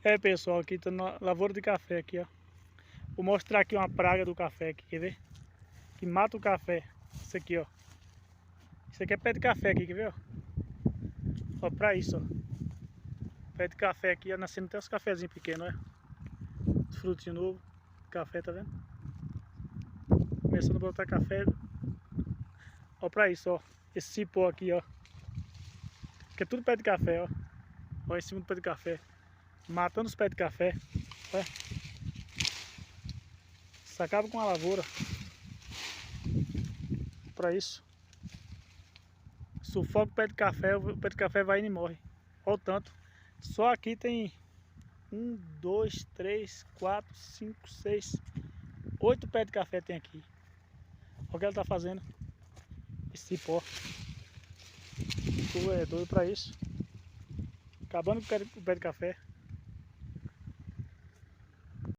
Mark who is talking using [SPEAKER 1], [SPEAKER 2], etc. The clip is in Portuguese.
[SPEAKER 1] É, pessoal, aqui tô na lavoura de café aqui, ó. Vou mostrar aqui uma praga do café aqui, quer ver? Que mata o café. Isso aqui, ó. Isso aqui é pé de café aqui, quer ver, ó? Ó, pra isso, ó. Pé de café aqui, ó, nascendo até os cafezinhos pequenos, ó. Os frutinhos novos. Café, tá vendo? Começando a botar café. Ó, pra isso, ó. Esse cipó aqui, ó. Que é tudo pé de café, ó. Ó, em cima do pé de café. Matando os pés de café. Ó. Isso acaba com a lavoura. Pra isso. Sufoca o pé de café vai indo e morre. Olha o tanto. Só aqui tem 1, 2, 3, 4, 5, 6, 8 pés de café tem aqui. Olha o que ela tá fazendo. Esse cipó. Tu é doido pra isso. Acabando com o pé de café.